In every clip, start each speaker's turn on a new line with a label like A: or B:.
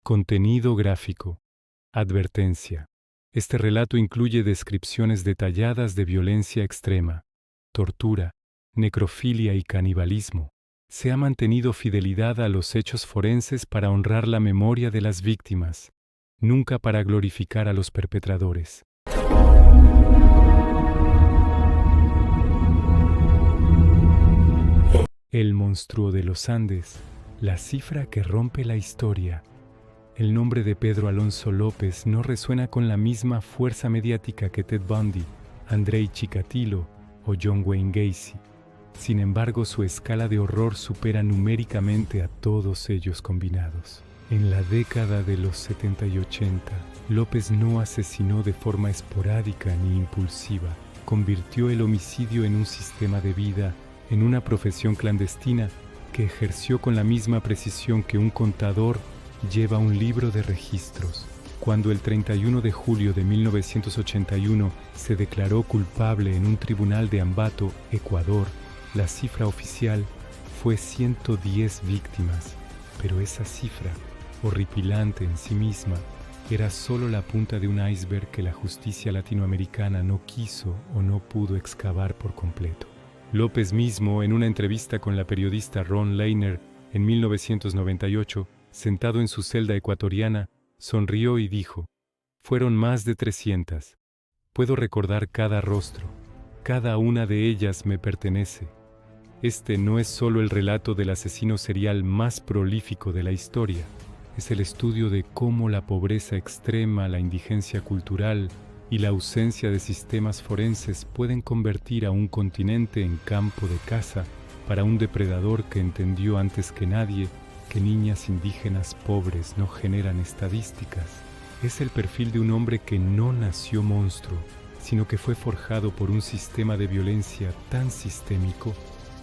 A: Contenido gráfico. Advertencia. Este relato incluye descripciones detalladas de violencia extrema, tortura, necrofilia y canibalismo. Se ha mantenido fidelidad a los hechos forenses para honrar la memoria de las víctimas, nunca para glorificar a los perpetradores. El monstruo de los Andes, la cifra que rompe la historia. El nombre de Pedro Alonso López no resuena con la misma fuerza mediática que Ted Bundy, Andrei Chikatilo o John Wayne Gacy. Sin embargo, su escala de horror supera numéricamente a todos ellos combinados. En la década de los 70 y 80, López no asesinó de forma esporádica ni impulsiva. Convirtió el homicidio en un sistema de vida, en una profesión clandestina que ejerció con la misma precisión que un contador lleva un libro de registros. Cuando el 31 de julio de 1981 se declaró culpable en un tribunal de Ambato, Ecuador, la cifra oficial fue 110 víctimas, pero esa cifra, horripilante en sí misma, era solo la punta de un iceberg que la justicia latinoamericana no quiso o no pudo excavar por completo. López mismo, en una entrevista con la periodista Ron Leiner en 1998, sentado en su celda ecuatoriana, sonrió y dijo: «Fueron más de 300. Puedo recordar cada rostro. Cada una de ellas me pertenece. Este no es solo el relato del asesino serial más prolífico de la historia. Es el estudio de cómo la pobreza extrema, la indigencia cultural y la ausencia de sistemas forenses pueden convertir a un continente en campo de caza para un depredador que entendió antes que nadie que niñas indígenas pobres no generan estadísticas. Es el perfil de un hombre que no nació monstruo, sino que fue forjado por un sistema de violencia tan sistémico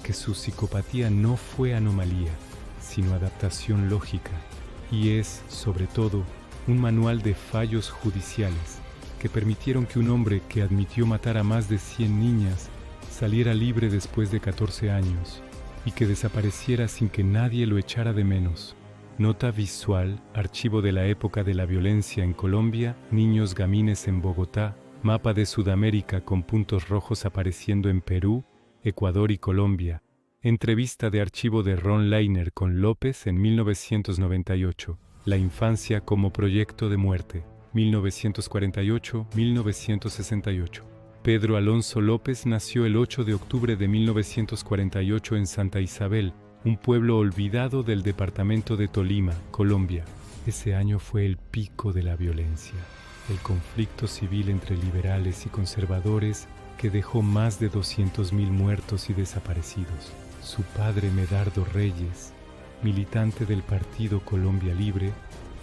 A: que su psicopatía no fue anomalía, sino adaptación lógica, y es, sobre todo, un manual de fallos judiciales que permitieron que un hombre que admitió matar a más de 100 niñas saliera libre después de 14 años y que desapareciera sin que nadie lo echara de menos. Nota visual, archivo de la época de la violencia en Colombia, niños gamines en Bogotá, mapa de Sudamérica con puntos rojos apareciendo en Perú, Ecuador y Colombia. Entrevista de archivo de Ron Leiner con López en 1998. La infancia como proyecto de muerte, 1948-1968. Pedro Alonso López nació el 8 de octubre de 1948 en Santa Isabel, un pueblo olvidado del departamento de Tolima, Colombia. Ese año fue el pico de la violencia, el conflicto civil entre liberales y conservadores que dejó más de 200.000 muertos y desaparecidos. Su padre, Medardo Reyes, militante del partido Colombia Libre,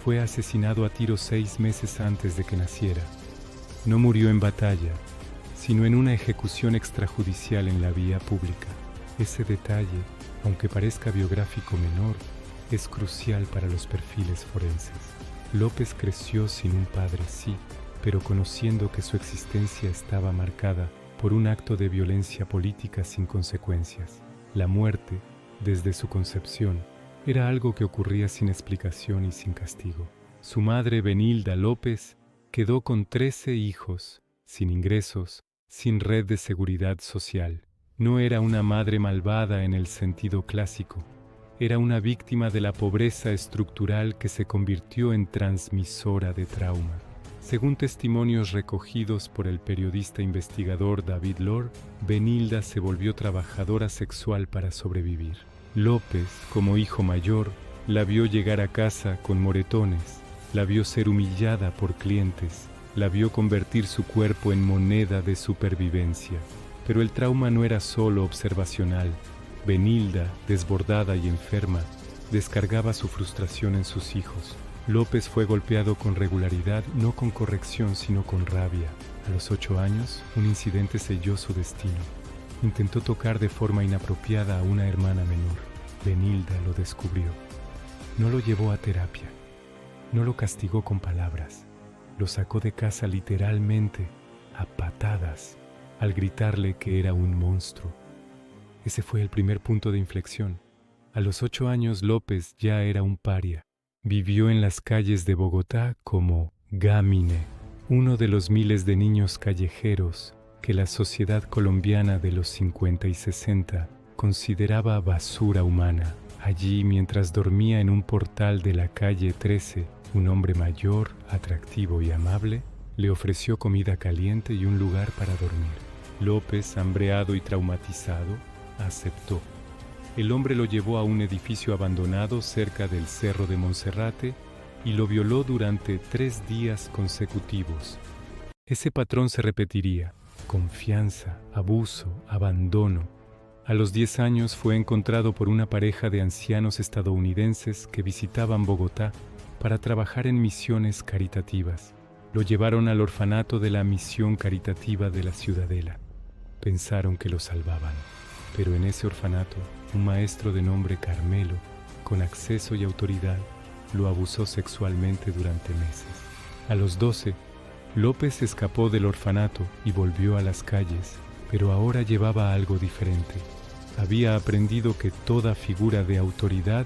A: fue asesinado a tiros 6 meses antes de que naciera. No murió en batalla, sino en una ejecución extrajudicial en la vía pública. Ese detalle, aunque parezca biográfico menor, es crucial para los perfiles forenses. López creció sin un padre, sí, pero conociendo que su existencia estaba marcada por un acto de violencia política sin consecuencias. La muerte, desde su concepción, era algo que ocurría sin explicación y sin castigo. Su madre, Benilda López, quedó con 13 hijos, sin ingresos, sin red de seguridad social. No era una madre malvada en el sentido clásico. Era una víctima de la pobreza estructural que se convirtió en transmisora de trauma. Según testimonios recogidos por el periodista investigador David Lore, Benilda se volvió trabajadora sexual para sobrevivir. López, como hijo mayor, la vio llegar a casa con moretones, la vio ser humillada por clientes, la vio convertir su cuerpo en moneda de supervivencia. Pero el trauma no era solo observacional. Benilda, desbordada y enferma, descargaba su frustración en sus hijos. López fue golpeado con regularidad, no con corrección, sino con rabia. A los 8 años, un incidente selló su destino. Intentó tocar de forma inapropiada a una hermana menor. Benilda lo descubrió. No lo llevó a terapia. No lo castigó con palabras. Lo sacó de casa literalmente, a patadas, al gritarle que era un monstruo. Ese fue el primer punto de inflexión. A los 8 años López ya era un paria. Vivió en las calles de Bogotá como Gamine, uno de los miles de niños callejeros que la sociedad colombiana de los 50 y 60 consideraba basura humana. Allí, mientras dormía en un portal de la calle 13, un hombre mayor, atractivo y amable, le ofreció comida caliente y un lugar para dormir. López, hambreado y traumatizado, aceptó. El hombre lo llevó a un edificio abandonado cerca del Cerro de Monserrate y lo violó durante 3 días consecutivos. Ese patrón se repetiría: confianza, abuso, abandono. A los 10 años fue encontrado por una pareja de ancianos estadounidenses que visitaban Bogotá para trabajar en misiones caritativas. Lo llevaron al orfanato de la misión caritativa de la Ciudadela. Pensaron que lo salvaban, pero en ese orfanato, un maestro de nombre Carmelo, con acceso y autoridad, lo abusó sexualmente durante meses. A los 12, López escapó del orfanato y volvió a las calles, pero ahora llevaba algo diferente. Había aprendido que toda figura de autoridad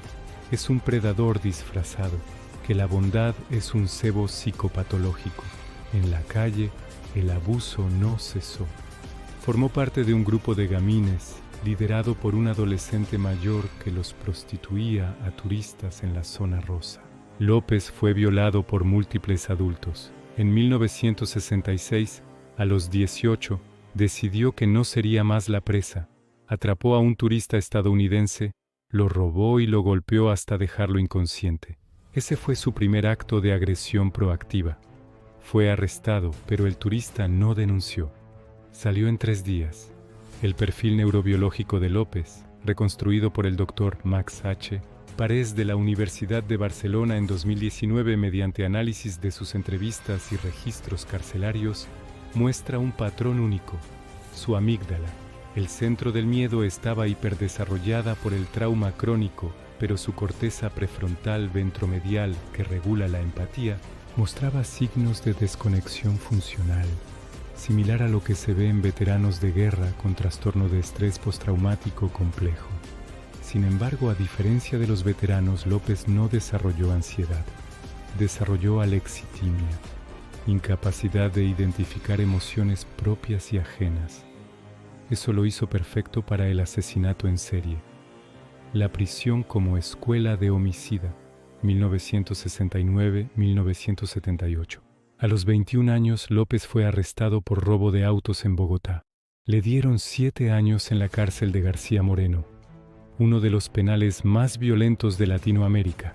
A: es un predador disfrazado, que la bondad es un cebo psicopatológico. En la calle, el abuso no cesó. Formó parte de un grupo de gamines, liderado por un adolescente mayor que los prostituía a turistas en la zona rosa. López fue violado por múltiples adultos. En 1966, a los 18, decidió que no sería más la presa. Atrapó a un turista estadounidense, lo robó y lo golpeó hasta dejarlo inconsciente. Ese fue su primer acto de agresión proactiva. Fue arrestado, pero el turista no denunció. Salió en 3 días. El perfil neurobiológico de López, reconstruido por el Dr. Max H. Parés de la Universidad de Barcelona en 2019 mediante análisis de sus entrevistas y registros carcelarios, muestra un patrón único: su amígdala. El centro del miedo estaba hiperdesarrollada por el trauma crónico, pero su corteza prefrontal ventromedial, que regula la empatía, mostraba signos de desconexión funcional, similar a lo que se ve en veteranos de guerra con trastorno de estrés postraumático complejo. Sin embargo, a diferencia de los veteranos, López no desarrolló ansiedad, desarrolló alexitimia, incapacidad de identificar emociones propias y ajenas. Eso lo hizo perfecto para el asesinato en serie. La prisión como escuela de homicida, 1969-1978. A los 21 años, López fue arrestado por robo de autos en Bogotá. Le dieron 7 años en la cárcel de García Moreno, uno de los penales más violentos de Latinoamérica.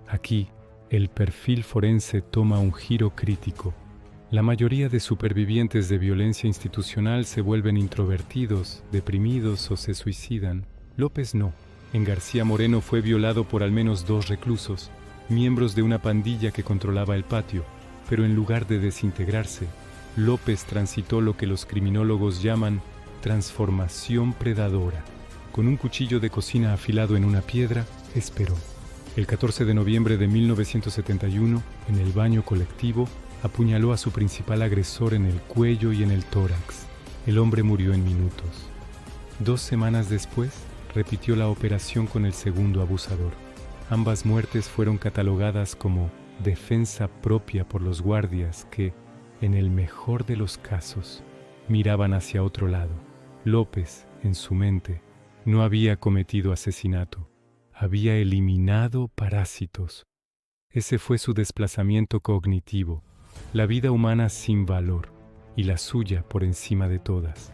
A: Aquí, el perfil forense toma un giro crítico. La mayoría de supervivientes de violencia institucional se vuelven introvertidos, deprimidos o se suicidan. López no. En García Moreno fue violado por al menos 2 reclusos, miembros de una pandilla que controlaba el patio. Pero en lugar de desintegrarse, López transitó lo que los criminólogos llaman transformación predadora. Con un cuchillo de cocina afilado en una piedra, esperó. El 14 de noviembre de 1971, en el baño colectivo, apuñaló a su principal agresor en el cuello y en el tórax. El hombre murió en minutos. 2 semanas después, repitió la operación con el segundo abusador. Ambas muertes fueron catalogadas como defensa propia por los guardias que, en el mejor de los casos, miraban hacia otro lado. López, en su mente, no había cometido asesinato, había eliminado parásitos. Ese fue su desplazamiento cognitivo, la vida humana sin valor y la suya por encima de todas.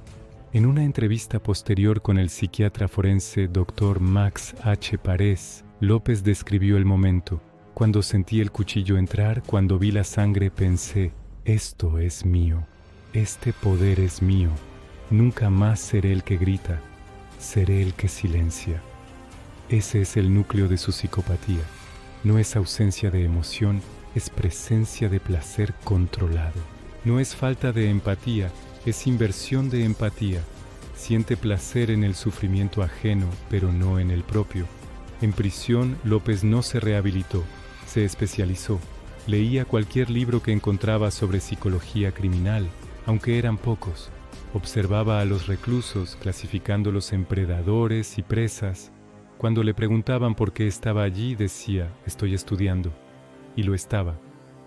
A: En una entrevista posterior con el psiquiatra forense Dr. Max H. Parés, López describió el momento. Cuando sentí el cuchillo entrar, cuando vi la sangre, pensé: esto es mío, este poder es mío. Nunca más seré el que grita, seré el que silencia. Ese es el núcleo de su psicopatía. No es ausencia de emoción, es presencia de placer controlado. No es falta de empatía, es inversión de empatía. Siente placer en el sufrimiento ajeno, pero no en el propio. En prisión, López no se rehabilitó, se especializó. Leía cualquier libro que encontraba sobre psicología criminal, aunque eran pocos. Observaba a los reclusos, clasificándolos en predadores y presas. Cuando le preguntaban por qué estaba allí, decía: estoy estudiando. Y lo estaba.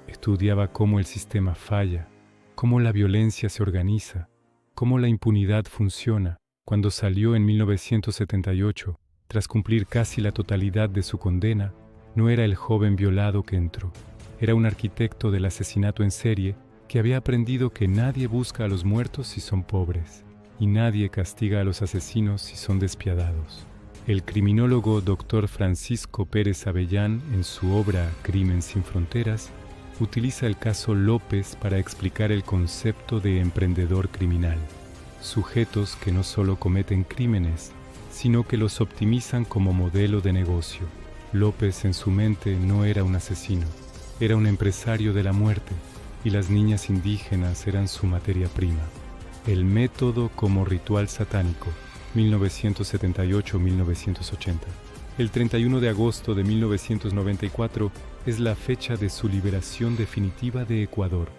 A: Estudiaba cómo el sistema falla, cómo la violencia se organiza, cómo la impunidad funciona. Cuando salió en 1978, tras cumplir casi la totalidad de su condena, no era el joven violado que entró. Era un arquitecto del asesinato en serie que había aprendido que nadie busca a los muertos si son pobres y nadie castiga a los asesinos si son despiadados. El criminólogo Dr. Francisco Pérez Avellán, en su obra Crimen sin Fronteras, utiliza el caso López para explicar el concepto de emprendedor criminal. Sujetos que no solo cometen crímenes, sino que los optimizan como modelo de negocio. López en su mente no era un asesino, era un empresario de la muerte, y las niñas indígenas eran su materia prima. El método como ritual satánico, 1978-1980. El 31 de agosto de 1994 es la fecha de su liberación definitiva de Ecuador,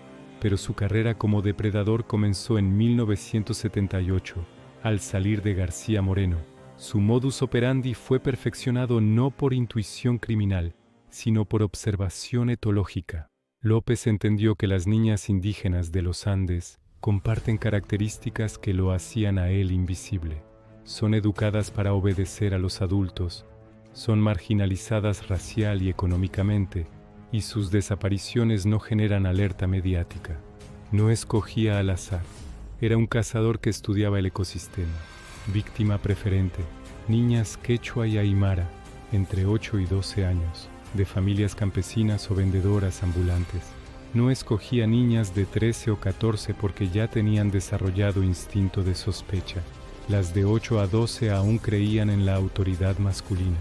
A: pero su carrera como depredador comenzó en 1978, al salir de García Moreno. Su modus operandi fue perfeccionado no por intuición criminal, sino por observación etológica. López entendió que las niñas indígenas de los Andes comparten características que lo hacían a él invisible. Son educadas para obedecer a los adultos, son marginalizadas racial y económicamente, y sus desapariciones no generan alerta mediática. No escogía al azar, era un cazador que estudiaba el ecosistema. Víctima preferente, niñas quechua y aymara, entre 8 y 12 años, de familias campesinas o vendedoras ambulantes. No escogía niñas de 13 o 14 porque ya tenían desarrollado instinto de sospecha. Las de 8 a 12 aún creían en la autoridad masculina.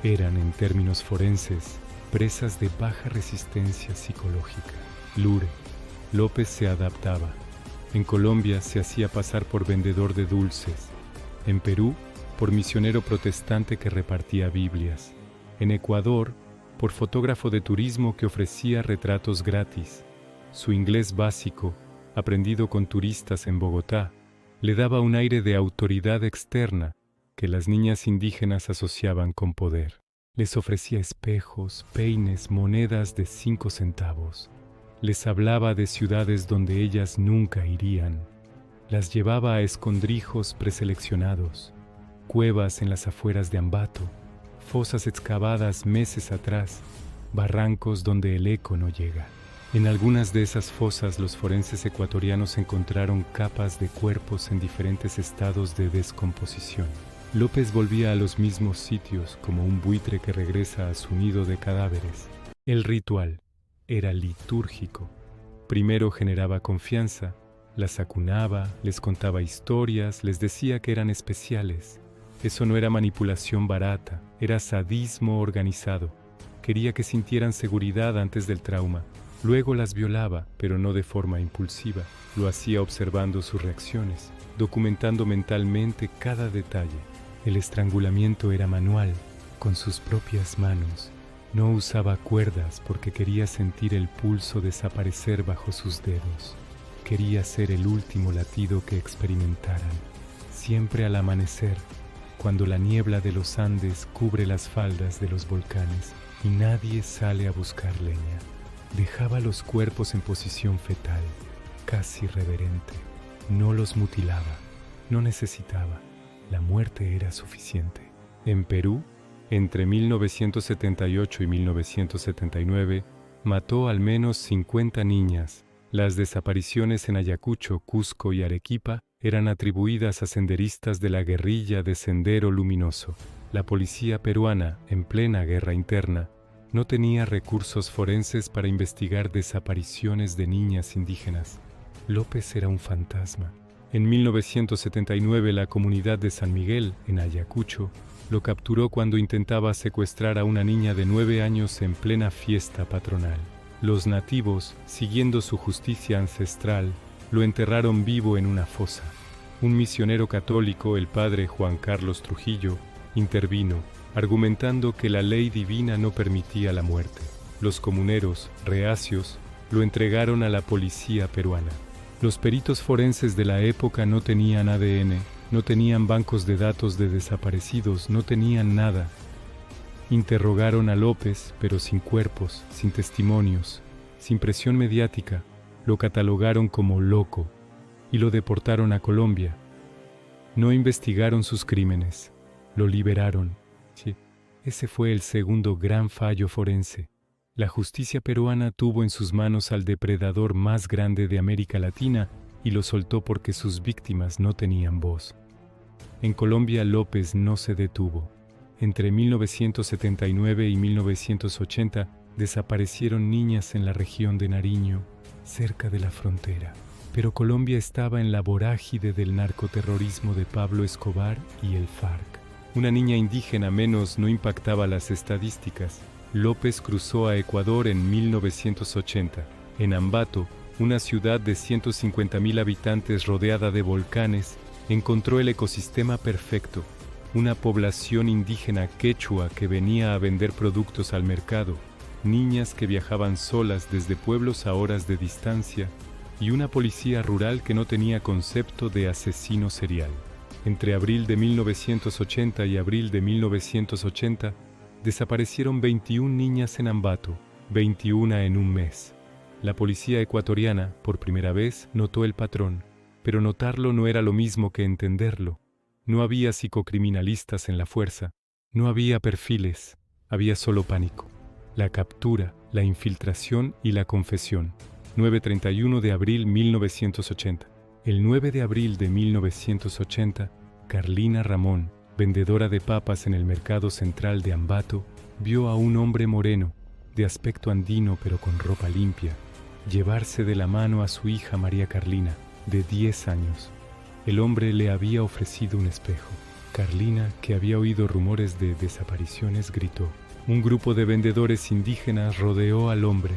A: Eran, en términos forenses, presas de baja resistencia psicológica. Lure. López se adaptaba. En Colombia se hacía pasar por vendedor de dulces. En Perú, por misionero protestante que repartía Biblias. En Ecuador, por fotógrafo de turismo que ofrecía retratos gratis. Su inglés básico, aprendido con turistas en Bogotá, le daba un aire de autoridad externa que las niñas indígenas asociaban con poder. Les ofrecía espejos, peines, monedas de 5 centavos. Les hablaba de ciudades donde ellas nunca irían. Las llevaba a escondrijos preseleccionados, cuevas en las afueras de Ambato, fosas excavadas meses atrás, barrancos donde el eco no llega. En algunas de esas fosas los forenses ecuatorianos encontraron capas de cuerpos en diferentes estados de descomposición. López volvía a los mismos sitios como un buitre que regresa a su nido de cadáveres. El ritual era litúrgico. Primero generaba confianza, las acunaba, les contaba historias, les decía que eran especiales. Eso no era manipulación barata, era sadismo organizado. Quería que sintieran seguridad antes del trauma. Luego las violaba, pero no de forma impulsiva. Lo hacía observando sus reacciones, documentando mentalmente cada detalle. El estrangulamiento era manual, con sus propias manos. No usaba cuerdas porque quería sentir el pulso desaparecer bajo sus dedos. Quería ser el último latido que experimentaran. Siempre al amanecer, cuando la niebla de los Andes cubre las faldas de los volcanes y nadie sale a buscar leña. Dejaba los cuerpos en posición fetal, casi reverente. No los mutilaba, no necesitaba. La muerte era suficiente. En Perú, entre 1978 y 1979, mató al menos 50 niñas. Las desapariciones en Ayacucho, Cusco y Arequipa eran atribuidas a senderistas de la guerrilla de Sendero Luminoso. La policía peruana, en plena guerra interna, no tenía recursos forenses para investigar desapariciones de niñas indígenas. López era un fantasma. En 1979 la comunidad de San Miguel, en Ayacucho, lo capturó cuando intentaba secuestrar a una niña de 9 años en plena fiesta patronal. Los nativos, siguiendo su justicia ancestral, lo enterraron vivo en una fosa. Un misionero católico, el padre Juan Carlos Trujillo, intervino, argumentando que la ley divina no permitía la muerte. Los comuneros, reacios, lo entregaron a la policía peruana. Los peritos forenses de la época no tenían ADN, No tenían bancos de datos de desaparecidos, no tenían nada. Interrogaron a López, pero sin cuerpos, sin testimonios, sin presión mediática. Lo catalogaron como loco y lo deportaron a Colombia. No investigaron sus crímenes, lo liberaron. Sí, ese fue el segundo gran fallo forense. La justicia peruana tuvo en sus manos al depredador más grande de América Latina y lo soltó porque sus víctimas no tenían voz. En Colombia, López no se detuvo. Entre 1979 y 1980 desaparecieron niñas en la región de Nariño, cerca de la frontera. Pero Colombia estaba en la vorágine del narcoterrorismo de Pablo Escobar y el FARC. Una niña indígena menos no impactaba las estadísticas. López cruzó a Ecuador en 1980. En Ambato, una ciudad de 150.000 habitantes rodeada de volcanes, encontró el ecosistema perfecto. Una población indígena quechua que venía a vender productos al mercado, niñas que viajaban solas desde pueblos a horas de distancia, y una policía rural que no tenía concepto de asesino serial. Entre abril de 1980 y abril de 1980, desaparecieron 21 niñas en Ambato, 21 en un mes. La policía ecuatoriana, por primera vez, notó el patrón, pero notarlo no era lo mismo que entenderlo. No había psicocriminalistas en la fuerza, no había perfiles, había solo pánico. La captura, la infiltración y la confesión. 9-31 de abril 1980. El 9 de abril de 1980, Carlina Ramón, vendedora de papas en el mercado central de Ambato, vio a un hombre moreno, de aspecto andino pero con ropa limpia, llevarse de la mano a su hija María Carlina, de 10 años. El hombre le había ofrecido un espejo. Carlina, que había oído rumores de desapariciones, gritó. Un grupo de vendedores indígenas rodeó al hombre,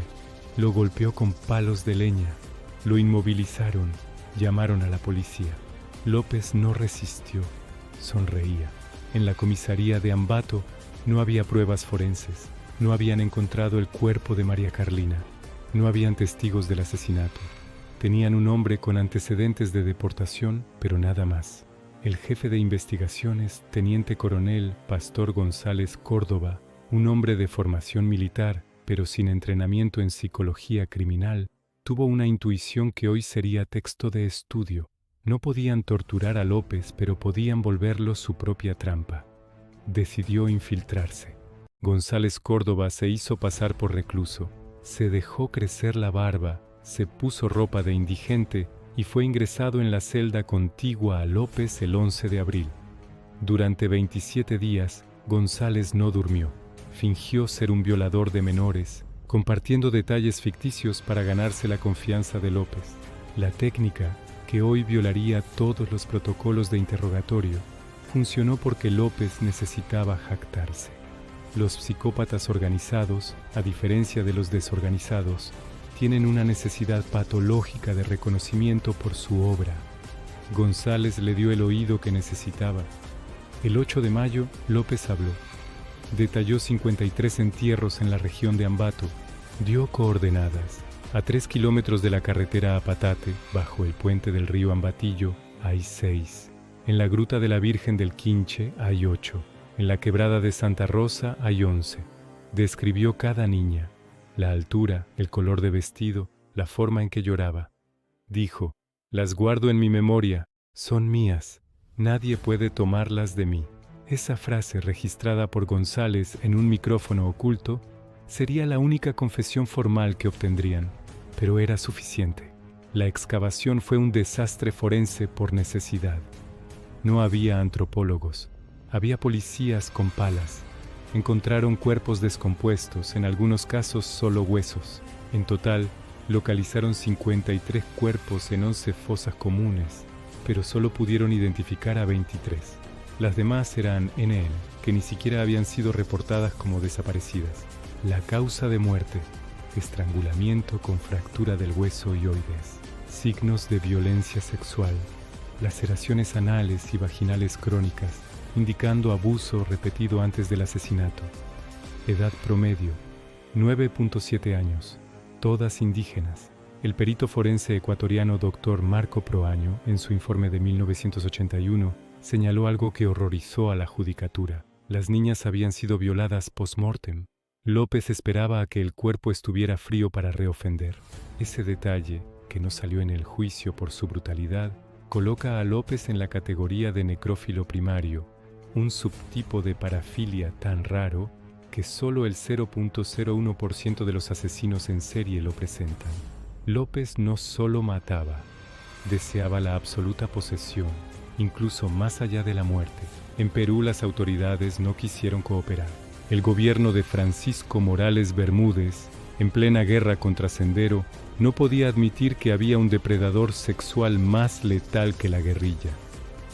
A: lo golpeó con palos de leña, lo inmovilizaron, llamaron a la policía. López no resistió, sonreía. En la comisaría de Ambato no había pruebas forenses, no habían encontrado el cuerpo de María Carlina, no habían testigos del asesinato. Tenían un hombre con antecedentes de deportación, pero nada más. El jefe de investigaciones, teniente coronel Pastor González Córdoba, un hombre de formación militar, pero sin entrenamiento en psicología criminal, tuvo una intuición que hoy sería texto de estudio. No podían torturar a López, pero podían volverlo su propia trampa. Decidió infiltrarse. González Córdoba se hizo pasar por recluso, se dejó crecer la barba, se puso ropa de indigente y fue ingresado en la celda contigua a López el 11 de abril. Durante 27 días, González no durmió. Fingió ser un violador de menores, compartiendo detalles ficticios para ganarse la confianza de López. La técnica, que hoy violaría todos los protocolos de interrogatorio, funcionó porque López necesitaba jactarse. Los psicópatas organizados, a diferencia de los desorganizados, tienen una necesidad patológica de reconocimiento por su obra. González le dio el oído que necesitaba. El 8 de mayo, López habló. Detalló 53 entierros en la región de Ambato. Dio coordenadas. A 3 kilómetros de la carretera a Patate, bajo el puente del río Ambatillo, hay 6. En la gruta de la Virgen del Quinche hay 8. En la quebrada de Santa Rosa hay 11. Describió cada niña, la altura, el color de vestido, la forma en que lloraba. Dijo, las guardo en mi memoria, son mías, nadie puede tomarlas de mí. Esa frase registrada por González en un micrófono oculto sería la única confesión formal que obtendrían, pero era suficiente. La excavación fue un desastre forense por necesidad. No había antropólogos, había policías con palas. Encontraron cuerpos descompuestos, en algunos casos solo huesos. En total, localizaron 53 cuerpos en 11 fosas comunes, pero solo pudieron identificar a 23. Las demás eran NN, que ni siquiera habían sido reportadas como desaparecidas. La causa de muerte, estrangulamiento con fractura del hueso hioides. Signos de violencia sexual, laceraciones anales y vaginales crónicas, indicando abuso repetido antes del asesinato. Edad promedio, 9.7 años, todas indígenas. El perito forense ecuatoriano Dr. Marco Proaño, en su informe de 1981, señaló algo que horrorizó a la judicatura. Las niñas habían sido violadas post-mortem. López esperaba a que el cuerpo estuviera frío para reofender. Ese detalle, que no salió en el juicio por su brutalidad, coloca a López en la categoría de necrófilo primario, un subtipo de parafilia tan raro que solo el 0.01% de los asesinos en serie lo presentan. López no solo mataba, deseaba la absoluta posesión, incluso más allá de la muerte. En Perú las autoridades no quisieron cooperar. El gobierno de Francisco Morales Bermúdez, en plena guerra contra Sendero, no podía admitir que había un depredador sexual más letal que la guerrilla.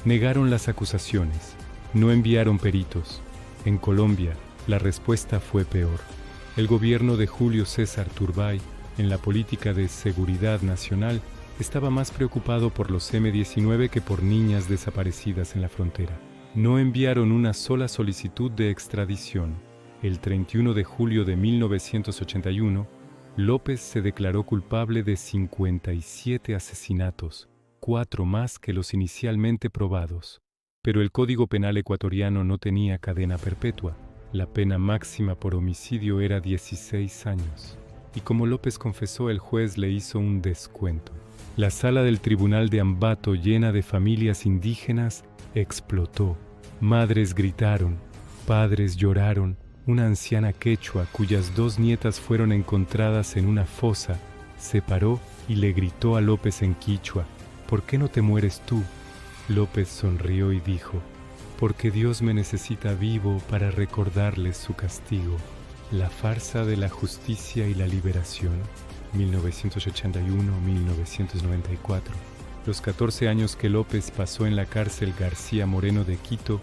A: Negaron las acusaciones, no enviaron peritos. En Colombia, la respuesta fue peor. El gobierno de Julio César Turbay, en la política de seguridad nacional, estaba más preocupado por los M-19 que por niñas desaparecidas en la frontera. No enviaron una sola solicitud de extradición. El 31 de julio de 1981, López se declaró culpable de 57 asesinatos, 4 más que los inicialmente probados. Pero el Código Penal ecuatoriano no tenía cadena perpetua. La pena máxima por homicidio era 16 años. Y como López confesó, el juez le hizo un descuento. La sala del tribunal de Ambato, llena de familias indígenas, explotó. Madres gritaron, padres lloraron. Una anciana quechua, cuyas 2 nietas fueron encontradas en una fosa, se paró y le gritó a López en quichua: «¿Por qué no te mueres tú?». López sonrió y dijo: «Porque Dios me necesita vivo para recordarles su castigo». La farsa de la justicia y la liberación, 1981-1994. Los 14 años que López pasó en la cárcel García Moreno de Quito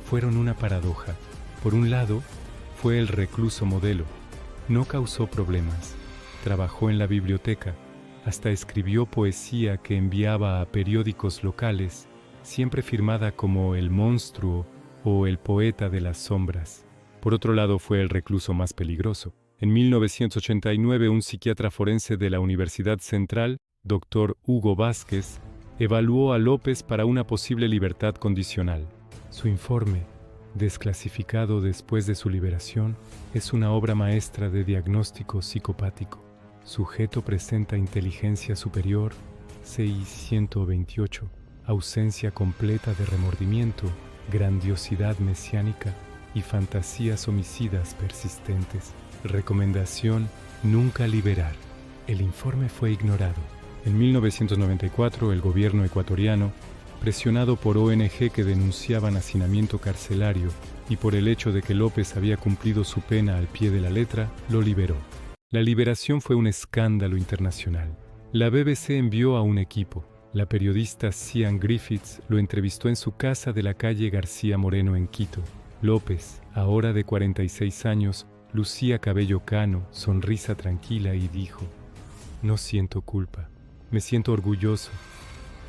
A: fueron una paradoja. Por un lado, fue el recluso modelo. No causó problemas. Trabajó en la biblioteca. Hasta escribió poesía que enviaba a periódicos locales, siempre firmada como El Monstruo o El Poeta de las Sombras. Por otro lado, fue el recluso más peligroso. En 1989, un psiquiatra forense de la Universidad Central, Dr. Hugo Vázquez, evaluó a López para una posible libertad condicional. Su informe, desclasificado después de su liberación, es una obra maestra de diagnóstico psicopático. Sujeto presenta inteligencia superior, CI 128, ausencia completa de remordimiento, grandiosidad mesiánica y fantasías homicidas persistentes. Recomendación: nunca liberar. El informe fue ignorado. En 1994, el gobierno ecuatoriano, presionado por ONG que denunciaban hacinamiento carcelario y por el hecho de que López había cumplido su pena al pie de la letra, lo liberó. La liberación fue un escándalo internacional. La BBC envió a un equipo. La periodista Sian Griffiths lo entrevistó en su casa de la calle García Moreno en Quito. López, ahora de 46 años, lucía cabello cano, sonrisa tranquila y dijo: «No siento culpa, me siento orgulloso.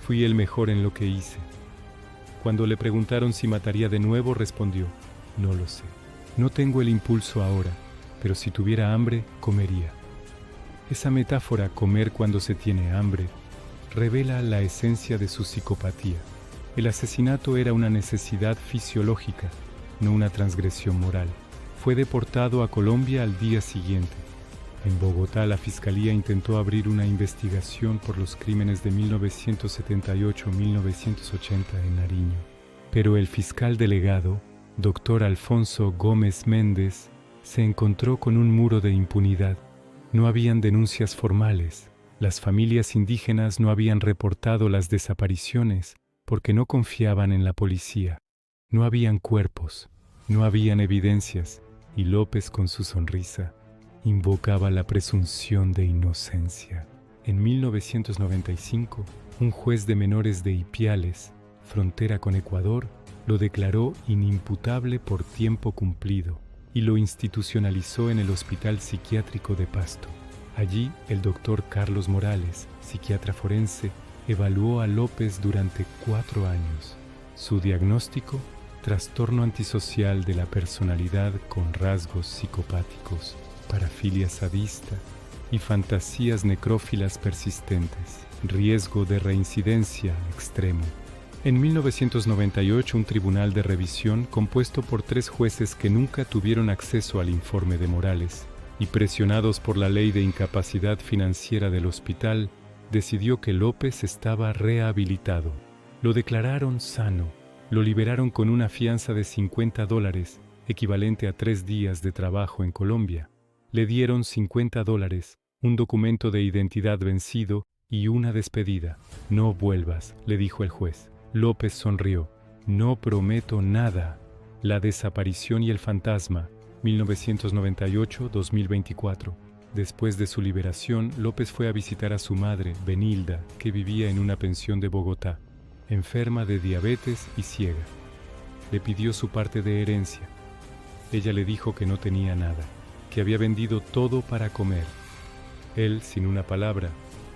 A: Fui el mejor en lo que hice». Cuando le preguntaron si mataría de nuevo, respondió: «No lo sé. No tengo el impulso ahora, pero si tuviera hambre, comería». Esa metáfora, comer cuando se tiene hambre, revela la esencia de su psicopatía. El asesinato era una necesidad fisiológica, no una transgresión moral. Fue deportado a Colombia al día siguiente. En Bogotá, la Fiscalía intentó abrir una investigación por los crímenes de 1978-1980 en Nariño. Pero el fiscal delegado, Dr. Alfonso Gómez Méndez, se encontró con un muro de impunidad. No habían denuncias formales. Las familias indígenas no habían reportado las desapariciones porque no confiaban en la policía. No habían cuerpos, no habían evidencias, y López, con su sonrisa, invocaba la presunción de inocencia. En 1995, un juez de menores de Ipiales, frontera con Ecuador, lo declaró inimputable por tiempo cumplido y lo institucionalizó en el Hospital Psiquiátrico de Pasto. Allí, el doctor Carlos Morales, psiquiatra forense, evaluó a López durante 4 años. Su diagnóstico: trastorno antisocial de la personalidad con rasgos psicopáticos, parafilia sadista y fantasías necrófilas persistentes, riesgo de reincidencia extremo. En 1998, un tribunal de revisión compuesto por 3 jueces que nunca tuvieron acceso al informe de Morales y presionados por la ley de incapacidad financiera del hospital, decidió que López estaba rehabilitado. Lo declararon sano, lo liberaron con una fianza de $50, equivalente a 3 días de trabajo en Colombia. Le dieron $50, un documento de identidad vencido y una despedida. No vuelvas, le dijo el juez. López sonrió. No prometo nada. La desaparición y el fantasma, 1998-2024. Después de su liberación, López fue a visitar a su madre, Benilda, que vivía en una pensión de Bogotá, enferma de diabetes y ciega. Le pidió su parte de herencia. Ella le dijo que no tenía nada, que había vendido todo para comer. Él, sin una palabra,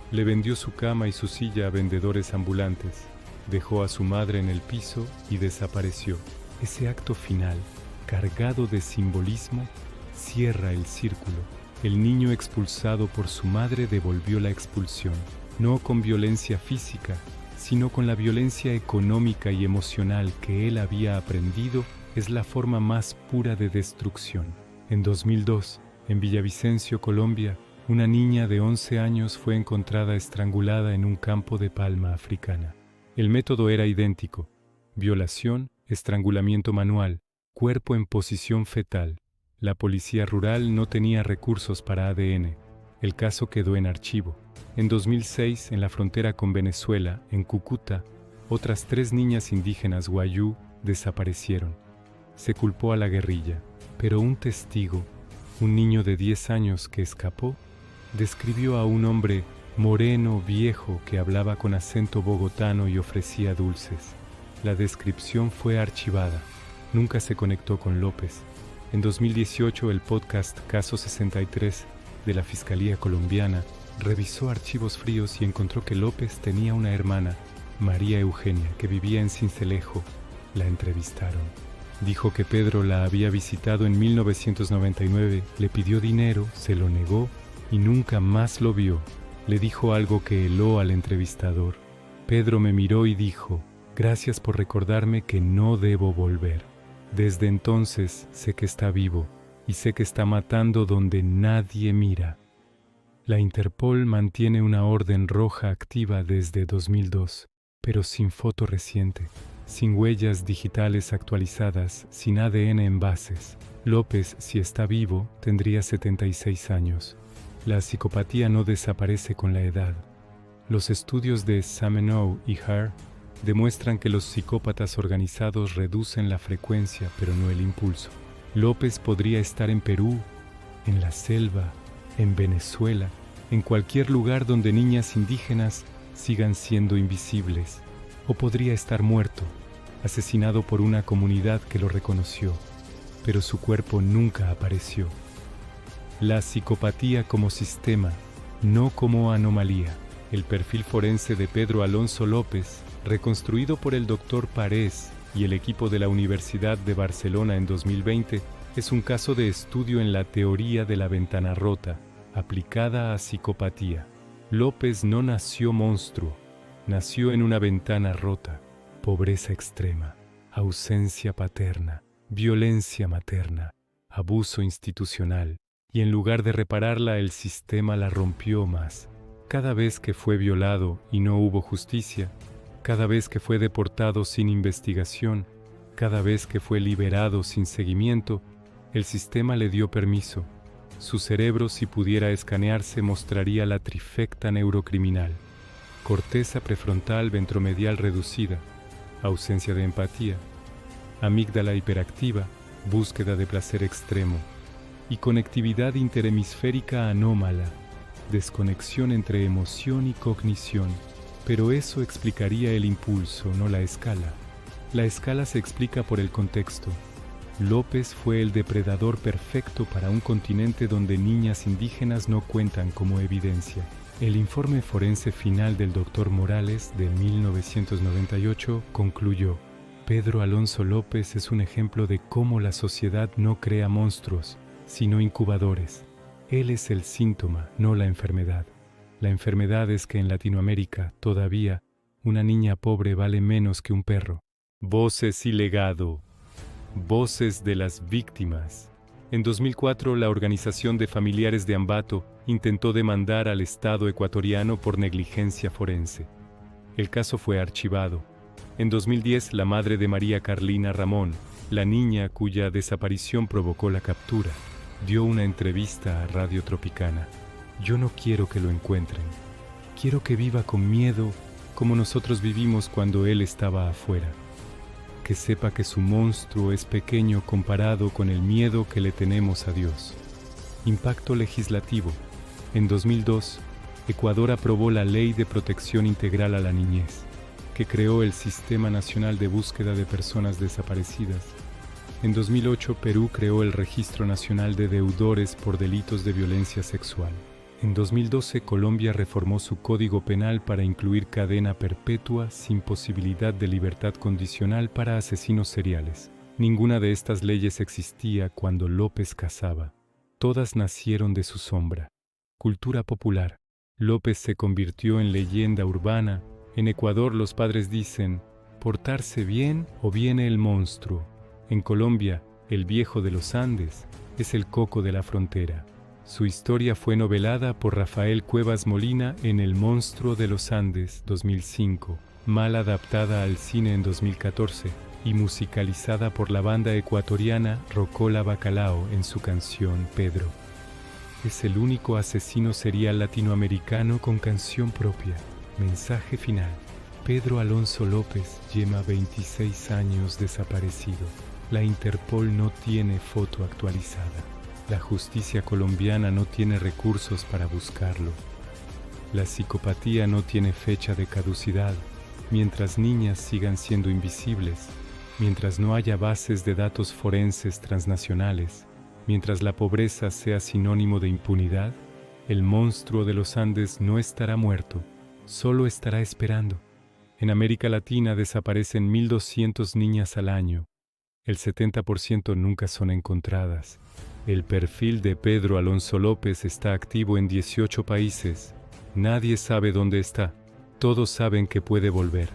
A: le vendió su cama y su silla a vendedores ambulantes. Dejó a su madre en el piso y desapareció. Ese acto final, cargado de simbolismo, cierra el círculo. El niño expulsado por su madre devolvió la expulsión, no con violencia física, sino con la violencia económica y emocional que él había aprendido es la forma más pura de destrucción. En 2002, en Villavicencio, Colombia, una niña de 11 años fue encontrada estrangulada en un campo de palma africana. El método era idéntico: violación, estrangulamiento manual, cuerpo en posición fetal. La policía rural no tenía recursos para ADN. El caso quedó en archivo. En 2006, en la frontera con Venezuela, en Cúcuta, otras 3 niñas indígenas wayú desaparecieron. Se culpó a la guerrilla, pero un testigo, un niño de 10 años que escapó, describió a un hombre moreno, viejo, que hablaba con acento bogotano y ofrecía dulces. La descripción fue archivada. Nunca se conectó con López. En 2018, el podcast Caso 63 de la Fiscalía Colombiana revisó archivos fríos y encontró que López tenía una hermana, María Eugenia, que vivía en Sincelejo. La entrevistaron. Dijo que Pedro la había visitado en 1999, le pidió dinero, se lo negó y nunca más lo vio. Le dijo algo que heló al entrevistador. Pedro me miró y dijo: gracias por recordarme que no debo volver. Desde entonces sé que está vivo y sé que está matando donde nadie mira. La Interpol mantiene una orden roja activa desde 2002, pero sin foto reciente, sin huellas digitales actualizadas, sin ADN en bases. López, si está vivo, tendría 76 años. La psicopatía no desaparece con la edad. Los estudios de Samenow y Hare demuestran que los psicópatas organizados reducen la frecuencia, pero no el impulso. López podría estar en Perú, en la selva, en Venezuela, en cualquier lugar donde niñas indígenas sigan siendo invisibles. O podría estar muerto, asesinado por una comunidad que lo reconoció, pero su cuerpo nunca apareció. La psicopatía como sistema, no como anomalía. El perfil forense de Pedro Alonso López, reconstruido por el Dr. Parés y el equipo de la Universidad de Barcelona en 2020, es un caso de estudio en la teoría de la ventana rota, aplicada a psicopatía. López no nació monstruo, nació en una ventana rota. Pobreza extrema, ausencia paterna, violencia materna, abuso institucional. Y en lugar de repararla, el sistema la rompió más. Cada vez que fue violado y no hubo justicia, cada vez que fue deportado sin investigación, cada vez que fue liberado sin seguimiento, el sistema le dio permiso. Su cerebro, si pudiera escanearse, mostraría la trifecta neurocriminal: corteza prefrontal ventromedial reducida, ausencia de empatía, amígdala hiperactiva, búsqueda de placer extremo, y conectividad interhemisférica anómala, desconexión entre emoción y cognición. Pero eso explicaría el impulso, no la escala. La escala se explica por el contexto. López fue el depredador perfecto para un continente donde niñas indígenas no cuentan como evidencia. El informe forense final del Dr. Morales de 1998 concluyó: Pedro Alonso López es un ejemplo de cómo la sociedad no crea monstruos, sino incubadores. Él es el síntoma, no la enfermedad. La enfermedad es que en Latinoamérica, todavía, Una niña pobre vale menos que un perro. Voces y legado. Voces de las víctimas. En 2004, la Organización de Familiares de Ambato intentó demandar al Estado ecuatoriano por negligencia forense. El caso fue archivado. En 2010, la madre de María Carlina Ramón, la niña cuya desaparición provocó la captura, dio una entrevista a Radio Tropicana. Yo no quiero que lo encuentren. Quiero que viva con miedo como nosotros vivimos cuando él estaba afuera. Que sepa que su monstruo es pequeño comparado con el miedo que le tenemos a Dios. Impacto legislativo. En 2002, Ecuador aprobó la Ley de Protección Integral a la Niñez, que creó el Sistema Nacional de Búsqueda de Personas Desaparecidas. En 2008, Perú creó el Registro Nacional de Deudores por Delitos de Violencia Sexual. En 2012, Colombia reformó su Código Penal para incluir cadena perpetua sin posibilidad de libertad condicional para asesinos seriales. Ninguna de estas leyes existía cuando López cazaba. Todas nacieron de su sombra. Cultura popular. López se convirtió en leyenda urbana. En Ecuador los padres dicen, portarse bien o viene el monstruo. En Colombia, el viejo de los Andes es el coco de la frontera. Su historia fue novelada por Rafael Cuevas Molina en El monstruo de los Andes, 2005, mal adaptada al cine en 2014 y musicalizada por la banda ecuatoriana Rocola Bacalao en su canción Pedro. Es el único asesino serial latinoamericano con canción propia. Mensaje final. Pedro Alonso López lleva 26 años desaparecido. La Interpol no tiene foto actualizada. La justicia colombiana no tiene recursos para buscarlo. La psicopatía no tiene fecha de caducidad. Mientras niñas sigan siendo invisibles, mientras no haya bases de datos forenses transnacionales, mientras la pobreza sea sinónimo de impunidad, el monstruo de los Andes no estará muerto, solo estará esperando. En América Latina desaparecen 1.200 niñas al año. El 70% nunca son encontradas. El perfil de Pedro Alonso López está activo en 18 países. Nadie sabe dónde está. Todos saben que puede volver.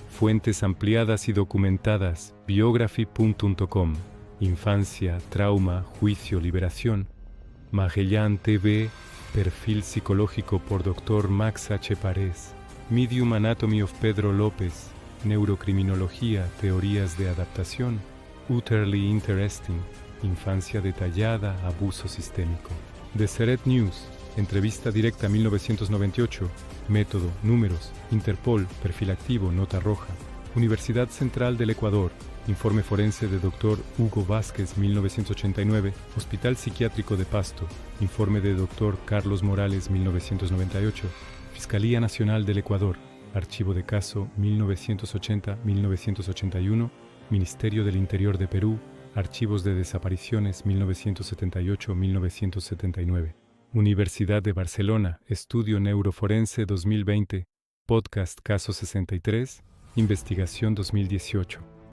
A: Fuentes ampliadas y documentadas. Biography.com. Infancia, trauma, juicio, liberación. Magellan TV. Perfil psicológico por Dr. Max H. Párez. Medium Anatomy of Pedro López. Neurocriminología, teorías de adaptación. Utterly Interesting. Infancia detallada, abuso sistémico. Deseret News. Entrevista directa 1998. Método, números. Interpol, perfil activo, nota roja. Universidad Central del Ecuador. Informe forense de Dr. Hugo Vázquez 1989. Hospital Psiquiátrico de Pasto. Informe de Dr. Carlos Morales 1998. Fiscalía Nacional del Ecuador. Archivo de caso 1980-1981. Ministerio del Interior de Perú. Archivos de desapariciones 1978-1979. Universidad de Barcelona. Estudio Neuroforense 2020. Podcast Caso 63. Investigación 2018.